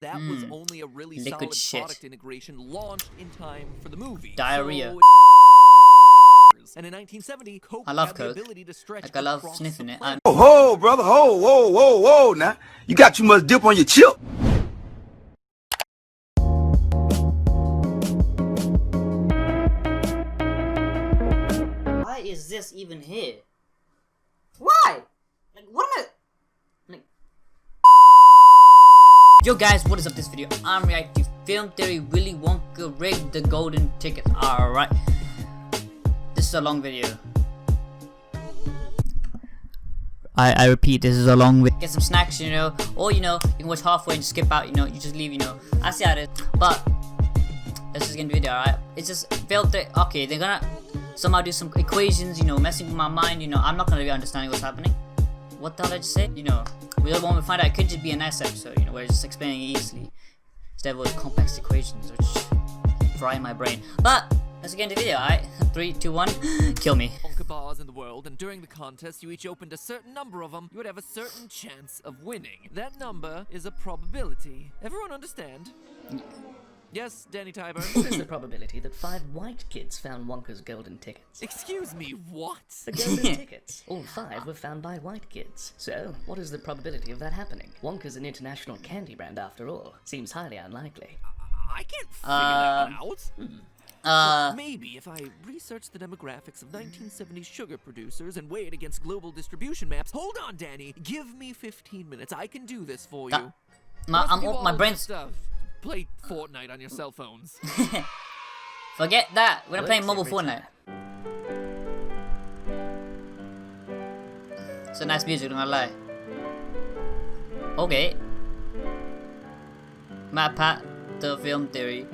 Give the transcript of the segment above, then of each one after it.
That was only a really Liquid solid shit. product integration launched in time for the movie. Diarrhea. So and in 1970, Coke I love had the Coke. ability to stretch Like I love across sniffing the it. planet. Ho, brother, whoa, now. You got too much dip on your chip. Why is this even here? Why? Like, what am I... Like... Yo guys, what is up this video? I'm reacting to Film Theory Willy Wonka rigged the golden ticket. Alright. This is a long video. I repeat, this is a long video. Get some snacks, you know, or you know, you can watch halfway and skip out, you know, you just leave, you know. I see how it is. But let's just get into the video, alright? It's just Film Theory. Okay, they're gonna somehow do some equations, you know, messing with my mind, you know. I'm not gonna be understanding what's happening. What the hell did I just say? You know, we don't want to find out. It could just be a nice episode, you know, where it's just explaining it easily instead of all the complex equations which fry my brain. But let's get into the video, alright? 3, 2, 1, kill me. Wonka bars in the world, and during the contest, you each opened a certain number of them. You would have a certain chance of winning. That number is a probability. Everyone understand? Yes, Danny Tyburn. What is the probability that 5 white kids found Wonka's golden tickets? Excuse me, what? The golden tickets. All 5 were found by white kids. So, what is the probability of that happening? Wonka's an international candy brand after all. Seems highly unlikely. I can't figure that one out. Maybe if I research the demographics of 1970s sugar producers and weigh it against global distribution maps. Hold on, Danny. Give me 15 minutes. I can do this for you. My brain's... Stuff. Play Fortnite on your cell phones. Forget that. We're not playing Works mobile every Fortnite. It's a nice music, don't I lie. Okay. Matt Pat, the Film Theory.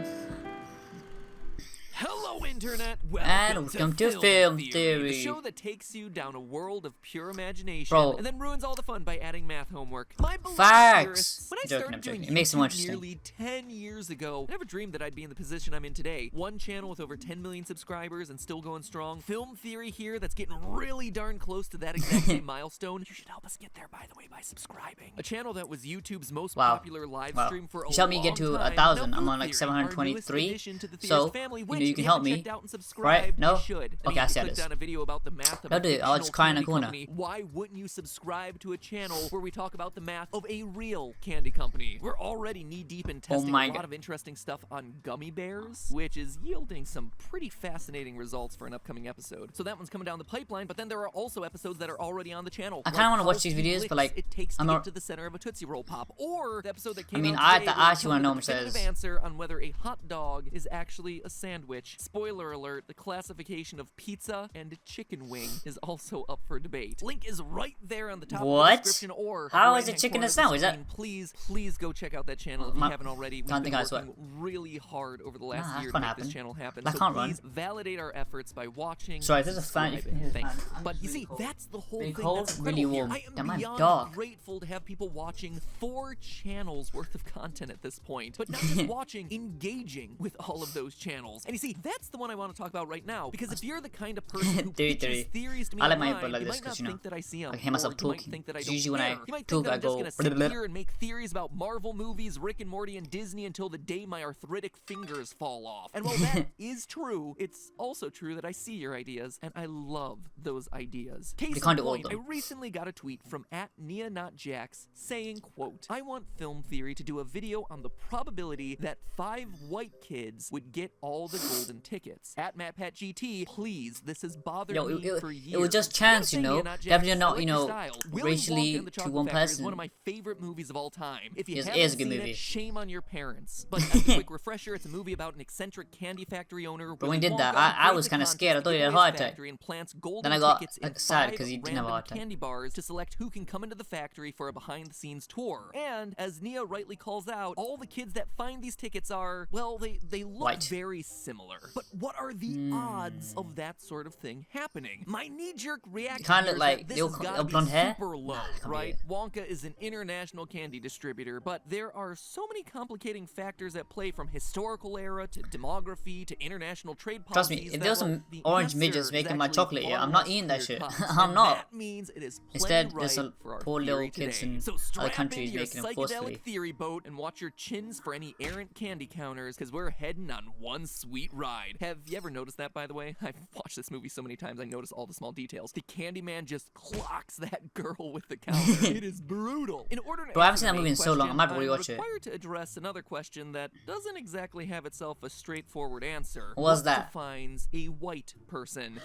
Hello, Internet. Welcome to Film Theory. The show that takes you down a world of pure imagination Bro. and then ruins all the fun by adding math homework. My beloved Facts. theorists, when I I'm started joking. doing It makes it more YouTube interesting. nearly 10 years ago, I never dreamed that I'd be in the position I'm in today. One channel with over 10 million subscribers and still going strong. Film Theory here that's getting really darn close to that exact same milestone. You should help us get there, by the way, by subscribing. A channel that was YouTube's most popular live stream for a You helped me long get to time. 1,000. Now, I'm Film on like Theory, our newest 723. addition to the So, Theories family, you know, which you if can you help haven't me. checked out and subscribed, Right? No? you should. Okay, I see how clicked it is. on a video about the math of I'll a do it. I'll just fictional cry in a candy corner. company. Why wouldn't you subscribe to a channel where we talk about the math of a real candy company? We're already knee-deep in testing my a lot God. of interesting stuff on gummy bears, which is yielding some pretty fascinating results for an upcoming episode. So that one's coming down the pipeline, but then there are also episodes that are already on the channel. I kinda wanna watch these videos, but, like, it takes to I'm get not- to the center of a Tootsie Roll Pop, or the episode that came I mean, out today I where we actually wanna come know with what a it definitive says. answer on whether a hot dog is actually a sandwich. Spoiler alert, the classification of pizza and chicken wing is also up for debate. Link is right there on the top of What? the description, or How upper is a right-hand chicken corner a of the sandwich? screen. Please go check out that channel if you haven't already. We've Don't been think I saw working really hard over the last Nah, year that to make can't this happen. channel happen. That So can't run. please validate our efforts by watching. Sorry, there's a fan. subscribing. Thanks. I'm But you really see, cold. that's the whole Really thing. cold, That's really incredible here. warm. I am Damn, I'm beyond dark. grateful to have people watching 4 channels worth of content at this point. But not just watching, engaging with all of those channels. And you see, that's the one I want to talk about right now. Because if you're the kind of person who Theory, pitches theory. theories to me I like my online, input like you this might 'cause, not you know, think that I see them. I can hear myself Or you might talking. think that I It's don't usually when I care. You might think talk, that I I'm just go gonna sit here and make theories about Marvel movies, Rick and Morty, and Disney until the day my arthritic fingers fall off. And while that is true, it's also true that I see your ideas, and I love those ideas. Case can't in do all point, of I them. recently got a tweet from @NeaNotJax saying, quote, I want Film Theory to do a video on the probability that 5 white kids would get all the golden tickets. @MattPatGT, please, this has bothered Yo, me for years. it was just chance, you know. Definitely not, you know, Willy racially Wonka and the to Chocolate one Factory is person. one of my favorite movies of all time. If you It haven't is a good seen movie. it, shame on your parents. But as a quick refresher, it's a movie about an eccentric candy factory owner. But when he Willy did that, Wonka, I who was creates a kinda contest scared. I to thought he give had a away heart his attack. factory and plants golden Then I got, tickets like, in sad 5 'cause he didn't have a random heart attack. candy bars to select who can come into the factory for a behind-the-scenes tour. And as Nia rightly calls out, all the kids that find these tickets are, well, they look White. very similar. But what are the odds of that sort of thing happening? My knee-jerk reaction Kinda here is like that this they all has got got to blonde be hair. super low, Nah, that can't be right? it. Wonka is an international candy distributor, but there are so many complicating factors at play, from historical era to demography to international trade Trust policies. me, if that, there was well, some the orange answer midgets is making my actually chocolate, far yeah, I'm not less eating that clear shit. cut, I'm and not. That means it is plenty Instead, right there's some for our poor theory little kids today. in So other strap countries into your making them forcefully. psychedelic theory boat and watch your chins for any errant candy counters, because we're heading on one sweet ride. Have you ever noticed that, by the way? I've watched this movie so many times, I notice all the small details. The Candyman just clocks that girl with the counter. It is brutal. In order to Bro, I haven't answer seen that the movie main in so long. I question, might I'm rewatch it. required to address another question that doesn't exactly have itself a straightforward answer. What's What that? defines a white person?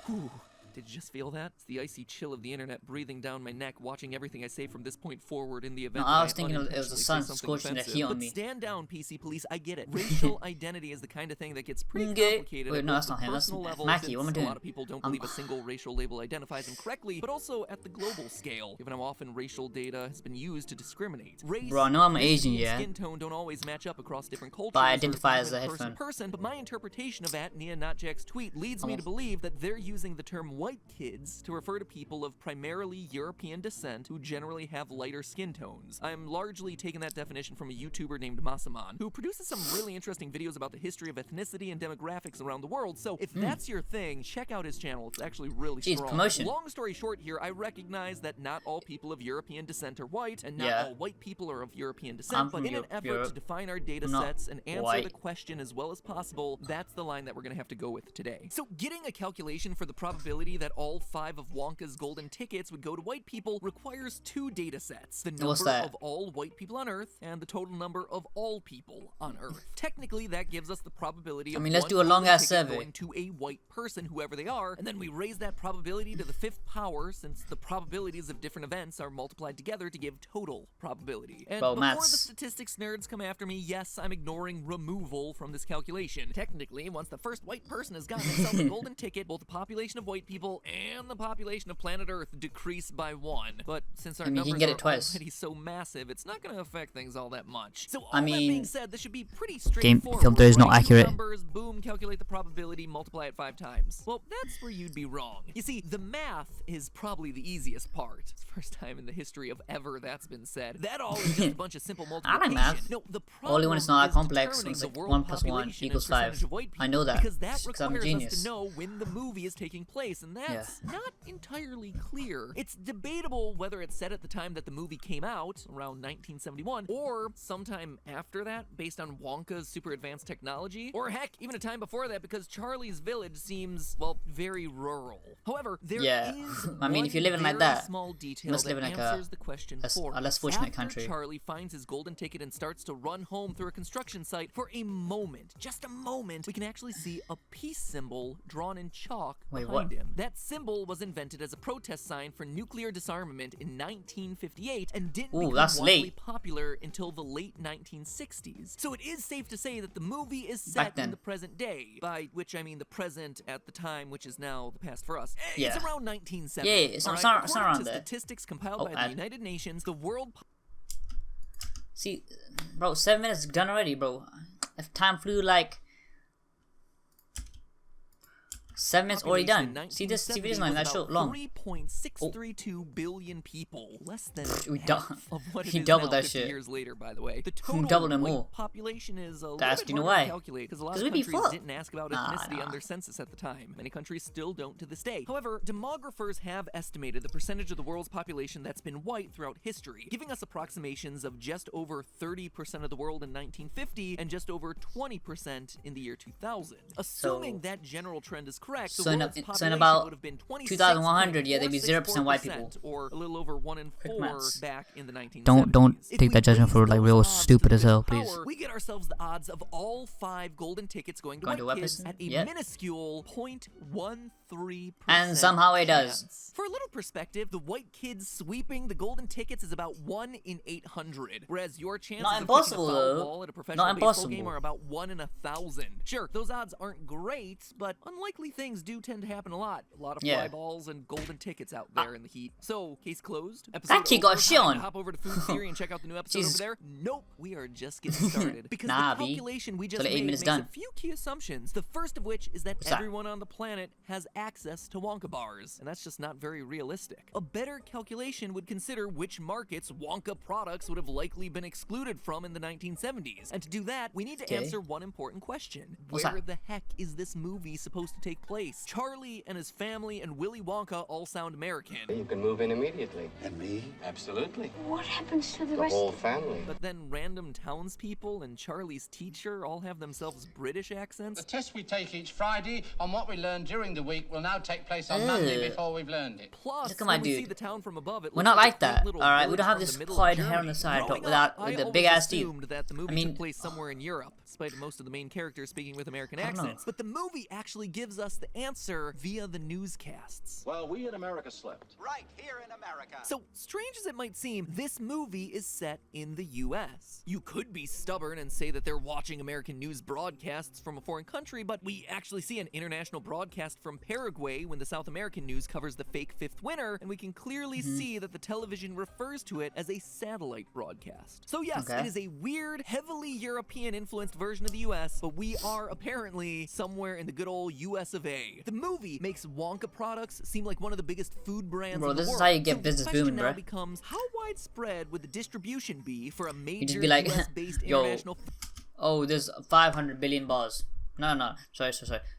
Whew. Did you just feel that? It's the icy chill of the internet breathing down my neck, watching everything I say from this point forward in the event No, that I was thinking it was the unintentionally sun say something scorching the offensive. heat on But me. stand down, PC police, I get it. Racial identity is the kind of thing that gets pretty Okay. complicated Wait, at no, both that's not the him, that's personal level, Mackie, what am I since doing? a lot of people don't believe a single racial label identifies them correctly, but also at the global scale, given how often racial data has been used to discriminate. Race, Bro, I know I'm Asian, ethnicity, and yeah. skin tone don't always match up across different cultures. But I or identify even as a person to headphone. person, but my interpretation of Nia Notjack's tweet leads me to believe that they're using the term white kids to refer to people of primarily European descent who generally have lighter skin tones. I'm largely taking that definition from a YouTuber named Masaman, who produces some really interesting videos about the history of ethnicity and demographics around the world, so if that's your thing, check out his channel. It's actually really Jeez, strong. promotion. Long story short here, I recognize that not all people of European descent are white, and not Yeah. all white people are of European descent, I'm but from in an effort to Europe. define our data I'm not sets and answer white. the question as well as possible, that's the line that we're gonna have to go with today. So getting a calculation for the probability that all 5 of Wonka's golden tickets would go to white people requires 2 data sets: the What's number that? of all white people on Earth and the total number of all people on Earth. Technically, that gives us the probability of I mean, let's one do a long golden ass ticket survey. going to a white person, whoever they are, and then we raise that probability to the 5th power, since the probabilities of different events are multiplied together to give total probability. And Bro, before maths. the statistics nerds come after me, yes, I'm ignoring removal from this calculation. Technically, once the first white person has gotten themselves a golden ticket, both the population of white people and the population of planet Earth decrease by 1. But since our I mean, you numbers can get are it twice. already so massive, it's not going to affect things all that much. So all I that being mean, said, this should be pretty Game straightforward. film theory is not right? Two accurate. Numbers, boom, calculate the probability, multiply it 5 times. Well, that's where you'd be wrong. You see, the math is probably the easiest part. It's the first time in the history of ever that's been said. That all is just a bunch of simple I multiplication. like math. No, the Only when it's not that problem is complex, determining it's the like world 1 plus 1 population equals and percentage 5. of white I know people, that, because that because I'm a requires us genius. to know when the movie is taking place, and that's not entirely clear. It's debatable whether it's set at the time that the movie came out, around 1971, or sometime after that, based on Wonka's super advanced technology, or heck, even a time before that, because Charlie's Village seems, well, very rural. However, there Yeah. is I mean, if you're living like very that, small detail must that live in like answers the question for a less us. fortunate After country. Charlie finds his golden ticket and starts to run home through a construction site, for a moment, just a moment, we can actually see a peace symbol drawn in chalk Wait, behind what? him. That symbol was invented as a protest sign for nuclear disarmament in 1958 and didn't Ooh, become that's widely late. popular until the late 1960s. So it is safe to say that the movie is Back set then. in the present day, by which I mean the present at the time, which is now the past for us. Yeah. It's around 1970. Yeah, it's all not- right? it's not According around to there. statistics compiled Oh, by the ad. United Nations, the world See, bro, 7 minutes done already, bro. If time flew like 7 minutes already population done. in See, this 1970 TV is not that was short about long. 3.632 billion people, less than We half dou- of what it he is doubled now that 50 shit. years later, by the way. The total doubled and white more. population is a little That's bit you know harder why. to calculate, because a lot 'Cause of we'd be countries fucked. didn't ask about Nah, ethnicity nah. on their census at the time. Many countries still don't to this day. However, demographers have estimated the percentage of the world's population that's been white throughout history, giving us approximations of just over 30% of the world in 1950 and just over 20% in the year 2000. Assuming that general trend is correct, the so in world's so in population about would have been 2100, yeah, they'd be 0% white 26.4%, people. or a little over 1 in 4 maths. back in the 1970s. Don't If take we that judgment raise for, like, those real odds to stupid the as hell, fifth please. power, we get ourselves the odds of all 5 golden tickets going to Going to white white kids person? at a Yeah. minuscule 0.13 3%. And somehow it does. chance. For a little perspective, the white kids sweeping the golden tickets is about 1 in 800, whereas your chances Not of impossible, kicking a foul though. ball at a professional Not baseball game impossible. are about 1 in 1,000. Sure, those odds aren't great, but unlikely things do tend to happen a lot. A lot of Yeah. fly balls and golden tickets out there in the heat. So, case closed. Episode That kid got over. shit Time on. to hop over to Food Theory and check out the new episode Jesus. over there. Nope, we are just getting started. Because Nah, the B. calculation we just Till the 8 made minutes makes done. a few key assumptions. The first of which is that What's that? everyone on the planet has access to Wonka bars, and that's just not very realistic. A better calculation would consider which markets Wonka products would have likely been excluded from in the 1970s. And to do that, we need to Okay. answer one important question. What's Where that? the heck is this movie supposed to take place? Charlie and his family and Willy Wonka all sound American. You can move in immediately. And me? Absolutely. What happens to the The rest? whole family. But then random townspeople and Charlie's teacher all have themselves British accents. The test we take each Friday on what we learn during the week will now take place on Monday before we've learned it. Plus, Look at my when we see dude. the town from above, it We're looks not like like a quaint that, little alright? We village don't have from this the middle pied of hair on the Germany. side Growing without up, with I the always big ass teeth. assumed that the movie I mean- took place somewhere in Europe, despite most of the main characters speaking with American I don't know. accents. But the movie actually gives us the answer via the newscasts. Well, we in America slept. Right here in America. So, strange as it might seem, this movie is set in the US. You could be stubborn and say that they're watching American news broadcasts from a foreign country, but we actually see an international broadcast from Paraguay when the South American news covers the fake fifth winner, and we can clearly see that the television refers to it as a satellite broadcast. So yes, Okay. it is a weird, heavily European-influenced version of the US, but we are apparently somewhere in the good old US of A. The movie makes Wonka products seem like one of the biggest food brands Bro, in the this is world. how you get So the business question booming, now bruh. becomes, how widespread would the distribution be for a major just be like, US-based yo, international Oh, there's 500 billion bars. No. Sorry.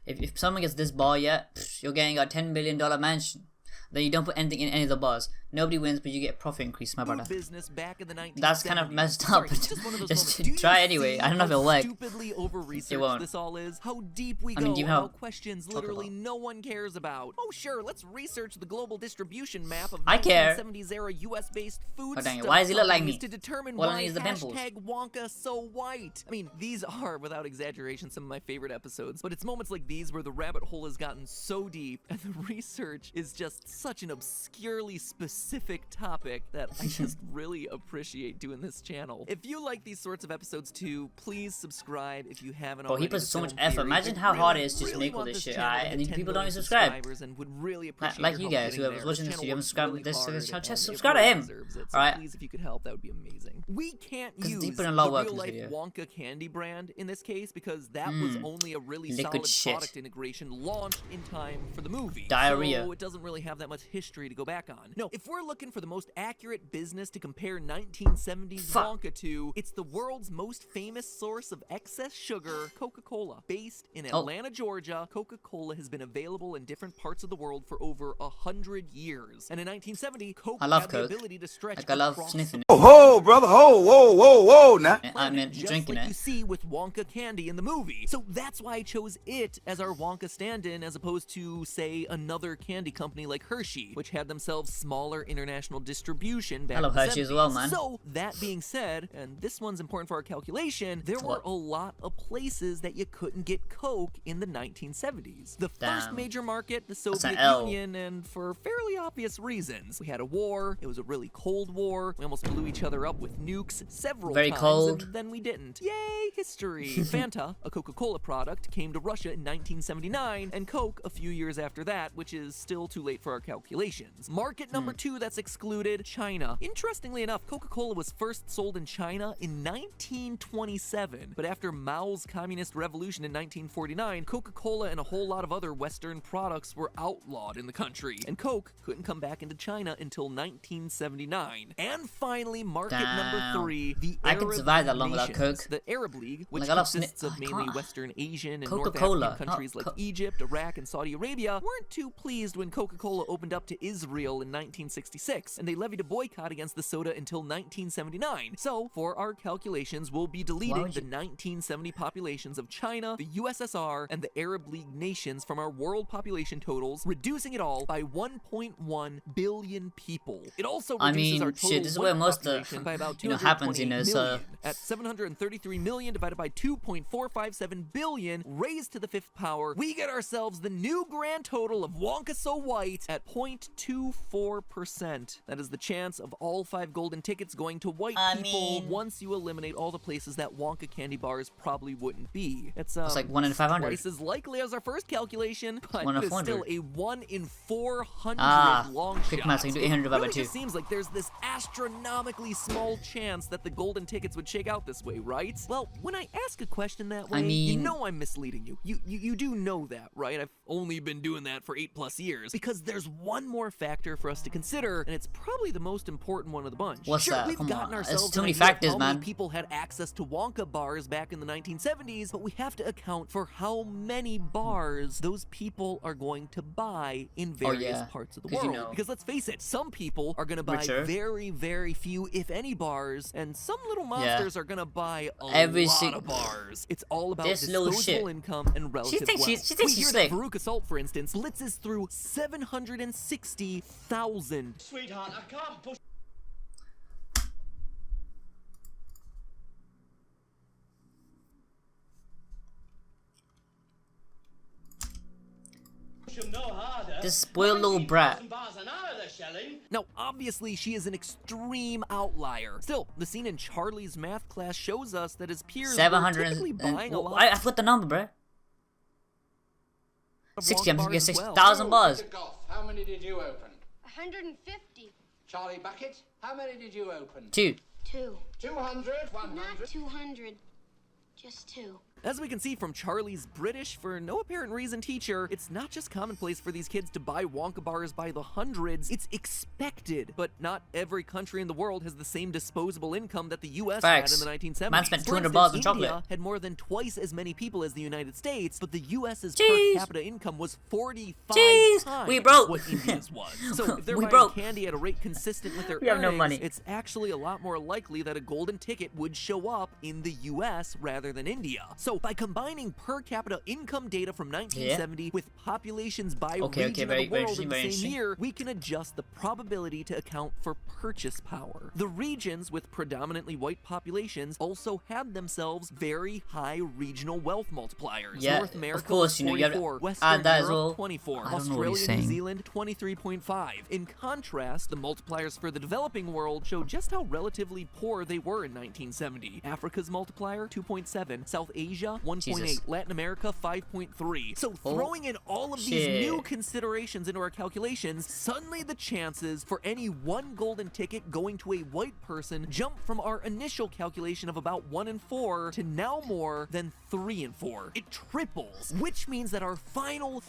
If someone gets this bar yet, you're getting a $10 billion mansion. Then you don't put anything in any of the bars. Nobody wins, but you get a profit increase, my food brother. business back in the 1970s? That's kind of messed Sorry, up. it's just one of those Just moments. Do you try anyway. see I don't know if how it'll work. stupidly over-researched It won't. this all is? How deep we I go mean, do you about have- questions talk literally about- no one cares about. Oh sure, let's research the global distribution map of I care. 1970s era US-based food Oh, dang it. stuff Why does he look like companies me? to determine All I why need is the pimples. hashtag Wonka so white. I mean, these are, without exaggeration, some of my favorite episodes, but it's moments like these where the rabbit hole has gotten so deep and the research is just such an obscurely specific topic that I just really appreciate doing this channel. If you like these sorts of episodes too, please subscribe if you haven't Bro, already. he puts to so much Film effort. Theory. Imagine I how hard it really, is to really make all want this shit, channel to alright? And hit then 10 people don't million even subscribe. subscribers and would really appreciate Like your you help guys, getting whoever's there. watching this channel video, works subscribe really this- hard this- and just it subscribe to really him. deserves it. So Alright? please, if you could help, that would be amazing. We can't 'Cause use he the put in a lot of work in real this life video. Wonka candy brand in this case because that was only a really Liquid solid shit. product integration launched in time for the movie. Diarrhea. So it doesn't really have that much history to go back on. No, if we're looking for the most accurate business to compare 1970s Fuck. Wonka to, it's the world's most famous source of excess sugar, Coca-Cola. Based in Oh. Atlanta, Georgia, Coca-Cola has been available in different parts of the world for over 100 years. And in 1970, Coke I love had Coke. the ability to stretch Like, I love across sniffing it. Oh, ho, brother, ho, whoa, now. I meant just drinking like you it. see with Wonka candy in the movie. So that's why I chose it as our Wonka stand-in as opposed to, say, another candy company like Hershey, which had themselves smaller international distribution back I love in the Hershey as 70s. well, man. So that being said, and this one's important for our calculation, there were What? a lot of places that you couldn't get Coke in the 1970s. The first Damn. major market, the an Soviet L. Union, and for fairly obvious reasons. We had a war, it was a really cold war, we almost blew each other up with nukes several Very times, cold. and then we didn't. Yay, history! Fanta, a Coca-Cola product, came to Russia in 1979, and Coke a few years after that, which is still too late for our calculations. Market number 2 that's excluded, China. Interestingly enough, Coca-Cola was first sold in China in 1927, but after Mao's Communist Revolution in 1949, Coca-Cola and a whole lot of other Western products were outlawed in the country, and Coke couldn't come back into China until 1979. And finally, market number Damn. 3, the I could Arab survive that long without nations. Coke. The Arab League, which Like, I love consists sni- of I mainly can't- Western Asian and North Coca-Cola, African countries not like Egypt, Iraq, and Saudi Arabia, weren't too pleased when Coca-Cola opened up to Israel in 1966, and they levied a boycott against the soda until 1979. So, for our calculations, we'll be deleting the 1970 populations of China, the USSR, and the Arab League nations from our world population totals, reducing it all by 1.1 billion people. It also reduces our total this is where most population by about happens, 228 so million. At 733 million divided by 2.457 billion raised to the fifth power, we get ourselves the new grand total of Wonka So White at 0.24%. That is the chance of all 5 golden tickets going to white people once you eliminate all the places that Wonka candy bars probably wouldn't be. It's like 1 in 500. Twice as likely as our first calculation, but 1 in it's 400. still a 1 in 400 long quick shot. maths, I can do 800 divided by Really 2. just seems like there's this astronomically small chance that the golden tickets would shake out this way, right? Well, when I ask a question that way, you know I'm misleading you. You do know that, right? I've only been doing that for 8+ years. Because there's one more factor for us to consider, and it's probably the most important one of the bunch. What's that? We've Come gotten on. ourselves There's too many an idea of factors, how many man. people had access to Wonka bars back in the 1970s, but we have to account for how many bars those people are going to buy in various parts of the world. Because let's face it, some people are going to buy very, very few, if any, bars, and some little monsters are going to buy a lot of bars. It's all about disposable income and relative wealth. She thinks she's slick. Veruca Salt, for instance, blitzes through 760,000. Sweetheart, I can't push. This spoiled little brat. Now, obviously, she is an extreme outlier. Still, the scene in Charlie's math class shows us that his peers were typically buying a lot. I forgot the number, bro. 60. I'm gonna get 60,000 6,000 bars. How many did you open? 150. Charlie Bucket, how many did you open? 2. 2. 200, 100. Not 200. Just 2. As we can see from Charlie's British, for no apparent reason, teacher, it's not just commonplace for these kids to buy Wonka bars by the hundreds, it's expected. But not every country in the world has the same disposable income that the US had in the 1970s. Man spent For 200 instance, bars on India chocolate. had more than twice as many people as the United States, but the US's per capita income was 45 times we broke. what India's was. So if they're We buying broke. candy at a rate consistent with their We have no earnings, money. it's actually a lot more likely that a golden ticket would show up in the US rather than India. So by combining per capita income data from 1970 with populations by region of the world in the same year, we can adjust the probability to account for purchase power. The regions with predominantly white populations also had themselves very high regional wealth multipliers. North America, of course, you know, you have 44, to Western add that Europe, as well. 24, I don't know what he's Australia, saying. New Zealand, 23.5. In contrast, the multipliers for the developing world show just how relatively poor they were in 1970. Africa's multiplier, 2.7. South Asia, 1.8. Latin America, 5.3. So throwing in all of these new considerations into our calculations, suddenly the chances for any one golden ticket going to a white person jump from our initial calculation of about 1 in 4 to now more than 3 in 4. It triples, which means that our final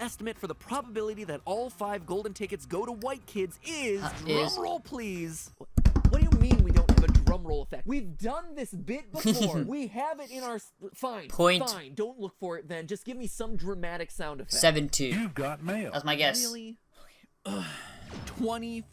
estimate for the probability that all 5 golden tickets go to white kids is, drumroll please. What do you mean we don't have a drumroll effect? We've done this bit before. We have it in our... Fine. Don't look for it then. Just give me some dramatic sound effect. 7-2. You've got mail. That's my guess. Really? 24%.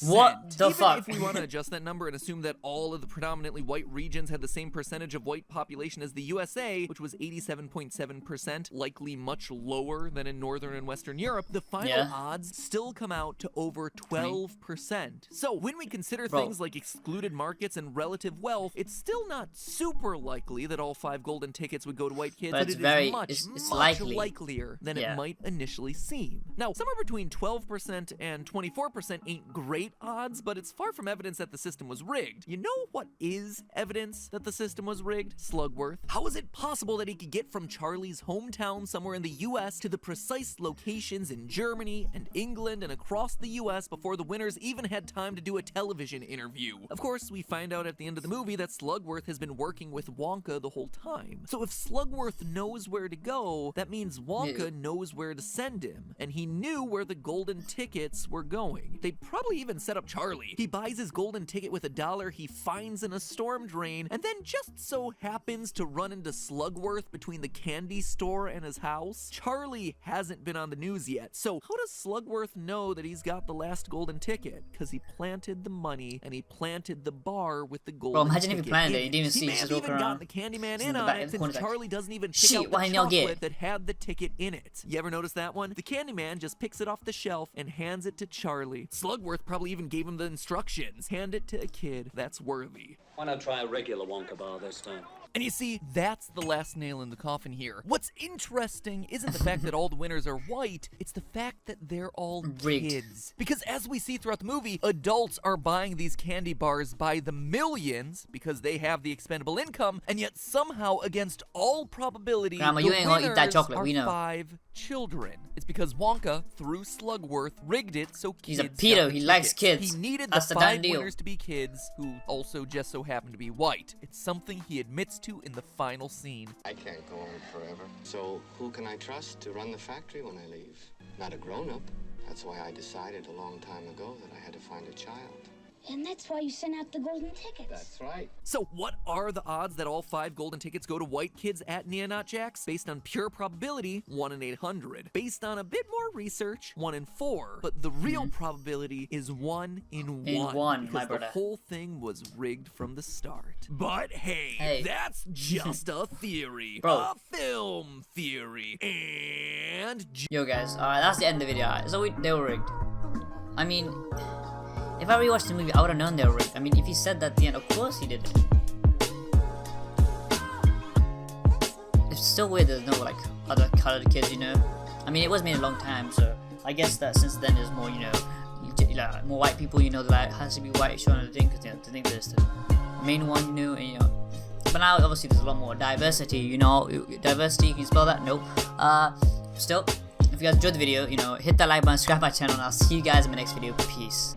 What the fuck? If we want to adjust that number and assume that all of the predominantly white regions had the same percentage of white population as the USA, which was 87.7%, likely much lower than in Northern and Western Europe, the final odds still come out to over 12%. So when we consider things like excluded markets and relative wealth, it's still not super likely that all 5 golden tickets would go to white kids, but it's it very, is much, it's much likely. likelier than it might initially seem. Now, somewhere between 12% and 24% ain't great odds, but it's far from evidence that the system was rigged. You know what is evidence that the system was rigged? Slugworth. How is it possible that he could get from Charlie's hometown somewhere in the US to the precise locations in Germany and England and across the US before the winners even had time to do a television interview? Of course, we find out at the end of the movie that Slugworth has been working with Wonka the whole time. So if Slugworth knows where to go, that means Wonka knows where to send him, and he knew where the golden tickets were going. They probably even set up Charlie. He buys his golden ticket with $1 he finds in a storm drain, and then just so happens to run into Slugworth between the candy store and his house. Charlie hasn't been on the news yet, so how does Slugworth know that he's got the last golden ticket? Because he planted the money and he planted the bar with the golden ticket. Bro, imagine if he planted it, you didn't even see, he may just have walking even around. gotten the Candyman in in the on back, it, in the since corner, Charlie doesn't even pick shit, out why the didn't y'all get chocolate it? that had the ticket in it. You ever notice that one? The Candyman just picks it off the shelf and hands it to Charlie. Slugworth probably even gave him the instructions. Hand it to a kid that's worthy. Why not try a regular Wonka bar this time? And you see, that's the last nail in the coffin here. What's interesting isn't the fact that all the winners are white, it's the fact that they're all Rigged. kids. Because as we see throughout the movie, adults are buying these candy bars by the millions because they have the expendable income, and yet somehow, against all probability, Grandma, the you ain't gonna eat that winners chocolate, are we know. 5 children. It's because Wonka, through Slugworth, rigged it so kids He's a got pedo, the he likes tickets. kids. He needed That's the the 5 done deal. winners to be kids who also just so happen to be white. It's something he admits to in the final scene. I can't go on forever. So who can I trust to run the factory when I leave? Not a grown-up. That's why I decided a long time ago that I had to find a child. And that's why you sent out the golden tickets. That's right. So what are the odds that all 5 golden tickets go to white kids at Neonot Jack's? Based on pure probability, 1 in 800. Based on a bit more research, 1 in 4. But the real probability is 1 in 1. In 1, because my the brother. whole thing was rigged from the start. But hey, Hey. that's just a theory. Bro. A film theory. And Yo guys, alright, that's the end of the video. Alright, so they were rigged. I mean, if I rewatched the movie, I would have known they were rigged. I mean, if he said that at the end, of course he did it. It's still weird there's no, like, other colored kids, you know? I mean, it was made a long time, so I guess that since then there's more, you know, more white people, you know, that has to be white shown on the thing, because, you know, the thing there's the main one, you know, and, you know. But now, obviously, there's a lot more diversity, you know? Diversity, can you spell that? Nope. Still, if you guys enjoyed the video, you know, hit that like button, subscribe my channel, and I'll see you guys in my next video. Peace.